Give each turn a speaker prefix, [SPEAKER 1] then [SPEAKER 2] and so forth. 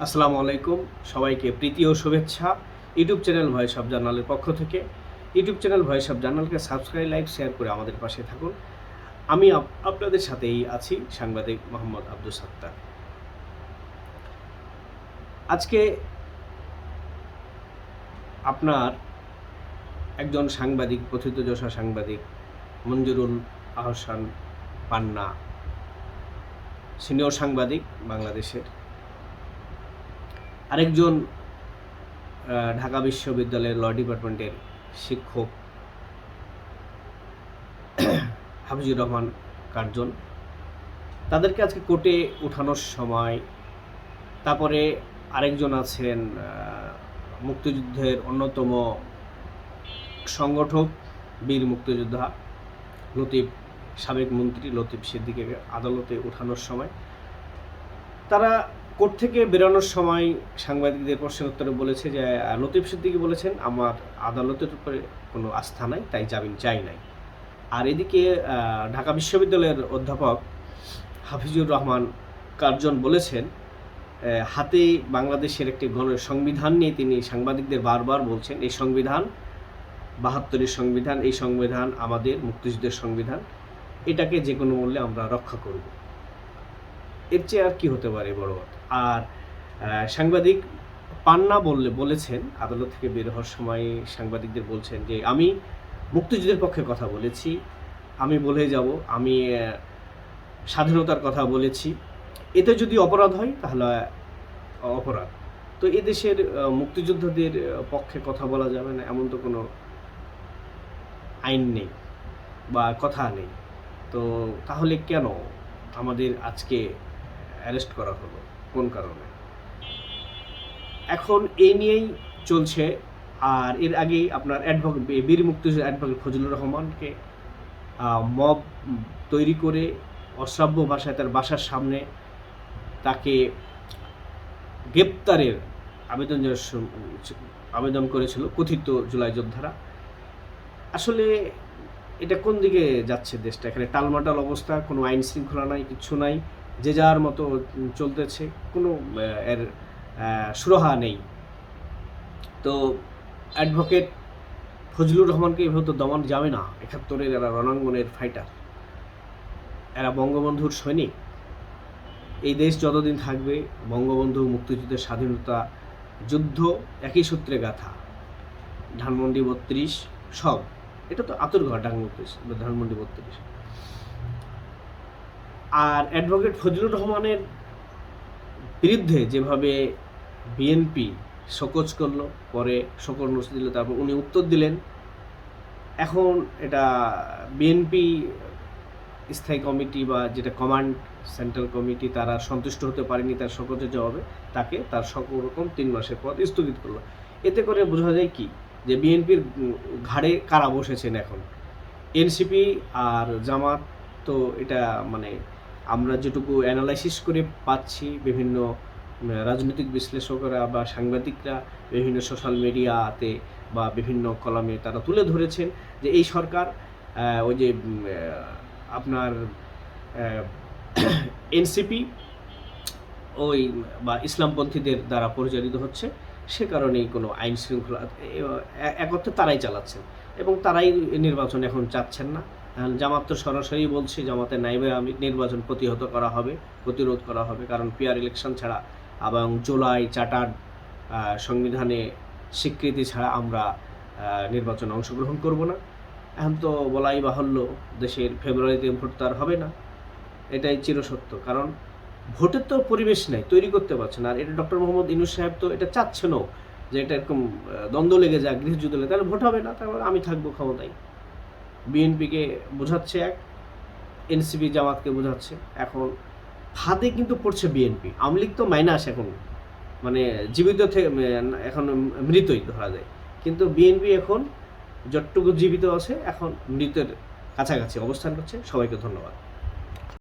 [SPEAKER 1] আসসালামু আলাইকুম, সবাইকে প্রীতি ও শুভেচ্ছা। ইউটিউব চ্যানেল ভয়েস অফ জার্নালের পক্ষ থেকে। ইউটিউব চ্যানেল ভয়েস অফ জার্নালকে সাবস্ক্রাইব, লাইক, শেয়ার করে আমাদের পাশে থাকুন। আমি আপনাদের সাথেই আছি, সাংবাদিক মোহাম্মদ আব্দুস সাত্তার। আজকে আপনার একজন সাংবাদিক, প্রথিতযশা সাংবাদিক মঞ্জুরুল আহসান পান্না, সিনিয়র সাংবাদিক বাংলাদেশের, আরেকজন ঢাকা বিশ্ববিদ্যালয়ের ল ডিপার্টমেন্টের শিক্ষক হাফিজুর রহমান কার্জন, তাদেরকে আজকে কোর্টে উঠানোর সময়, তারপরে আরেকজন আছেন মুক্তিযুদ্ধের অন্যতম সংগঠক, বীর মুক্তিযোদ্ধা লতিফ, সাবেক মন্ত্রী লতিফ সিদ্দিকীকে আদালতে উঠানোর সময় তারা কোর্ট থেকে বেরোনোর সময় সাংবাদিকদের প্রশ্নের উত্তরে বলেছে যে লতিফ সিদ্দিকী বলেছেন, আমার আদালতের উপরে কোনো আস্থা নাই, তাই জামিন চাই নাই। আর এদিকে ঢাকা বিশ্ববিদ্যালয়ের অধ্যাপক হাফিজুর রহমান কার্জন বলেছেন, হাতে বাংলাদেশের একটি সংবিধান নিয়ে তিনি সাংবাদিকদের বারবার বলছেন, এই সংবিধান ৭২-এর সংবিধান, এই সংবিধান আমাদের মুক্তিযুদ্ধের সংবিধান, এটাকে যে কোনো মূল্যে আমরা রক্ষা করব। এর চেয়ে আর কি হতে পারে বড় কথা। আর সাংবাদিক পান্না বলেছেন, আদালত থেকে বের হওয়ার সময় সাংবাদিকদের বলছেন যে আমি মুক্তিযুদ্ধের পক্ষে কথা বলেছি, আমি বলে যাব আমি স্বাধীনতার কথা বলেছি, এতে যদি অপরাধ হয় তাহলে অপরাধ। তো এদেশের মুক্তিযোদ্ধাদের পক্ষে কথা বলা যাবে না এমন তো কোনো আইন নেই বা কথা নেই। তো তাহলে কেন আমাদের আজকে অ্যারেস্ট করা হলো, কোন কারণে? এখন এই নিয়েই চলছে। আর এর আগেই আপনার বীর মুক্তিযোদ্ধা অ্যাডভোকেট ফজলুর রহমানকে মব তৈরি করে অশ্রাব্য ভাষায় তার বাসার সামনে তাকে গ্রেপ্তারের আবেদন করেছিল কথিত জুলাই যোদ্ধারা। আসলে এটা কোন দিকে যাচ্ছে দেশটা? এখানে টালমাটাল অবস্থা, কোনো আইন শৃঙ্খলা নাই, কিচ্ছু নাই, যে যার মতো চলতেছে, কোনো এর সুরাহা নেই। তো অ্যাডভোকেট ফজলুর রহমানকে এভাবে তো দমন যাবে না। ৭১-এর এরা রণাঙ্গনের ফাইটার, এরা বঙ্গবন্ধুর সৈনিক। এই দেশ যতদিন থাকবে বঙ্গবন্ধু, মুক্তিযুদ্ধের স্বাধীনতা যুদ্ধ একই সূত্রে গাথা, ধানমন্ডি ৩২ সব, এটা তো আতুরঘর ধানমন্ডি ৩২। আর অ্যাডভোকেট ফজলুর রহমানের বিরুদ্ধে যেভাবে বিএনপি শোকজ করলো, পরে শোকজ নোটিশ দিল, তারপর উনি উত্তর দিলেন, এখন এটা বিএনপি স্থায়ী কমিটি বা যেটা কমান্ড সেন্ট্রাল কমিটি, তারা সন্তুষ্ট হতে পারেনি তার শোকজের জবাবে, তাকে তার সকল রকম ৩ মাসের পর স্থগিত করলো। এতে করে বোঝা যায় কি, যে বিএনপির ঘাড়ে কারা বসেছেন এখন, এনসিপি আর জামাত। তো এটা মানে আমরা যেটুকু অ্যানালাইসিস করে পাচ্ছি, বিভিন্ন রাজনৈতিক বিশ্লেষকরা বা সাংবাদিকরা বিভিন্ন সোশ্যাল মিডিয়াতে বা বিভিন্ন কলামে তারা তুলে ধরেছেন যে এই সরকার ওই যে আপনার এনসিপি ওই বা ইসলামপন্থীদের দ্বারা পরিচালিত হচ্ছে, সে কারণেই কোনো আইন শৃঙ্খলা এক অর্থে তারাই চালাচ্ছেন এবং তারাই নির্বাচন এখন চাচ্ছেন না। জামাত তো সরাসরি বলছে, জামাতের নাইবে নির্বাচন প্রতিরোধ করা হবে, কারণ পিয়ার ইলেকশন ছাড়া এবং জুলাই চার্টার সংবিধানে স্বীকৃতি ছাড়া আমরা নির্বাচনে অংশগ্রহণ করব না। এখন তো বলাই বাহুল্য, দেশের ফেব্রুয়ারিতে ভোট তো আর হবে না, এটাই চিরসত্য। কারণ ভোটের তো পরিবেশ নেই, তৈরি করতে পারছে না। আর এটা ডক্টর মোহাম্মদ ইউনূস সাহেব তো এটা চাচ্ছেনও, যে এটা এরকম দ্বন্দ্ব লেগে যায়, গৃহযুদ্ধ লেগে, তাহলে ভোট হবে না, তারপর আমি থাকবো ক্ষমতায়। বিএনপিকে বোঝাচ্ছে এক, এনসিপি জামাতকে বোঝাচ্ছে। এখন ফাঁদে কিন্তু পড়ছে বিএনপি। আওয়ামী লীগ তো মাইনাস, এখন মানে জীবিত থেকে এখন মৃতই ধরা যায়, কিন্তু বিএনপি এখন যতটুকু জীবিত আছে এখন মৃতের কাছাকাছি অবস্থান করছে। সবাইকে ধন্যবাদ।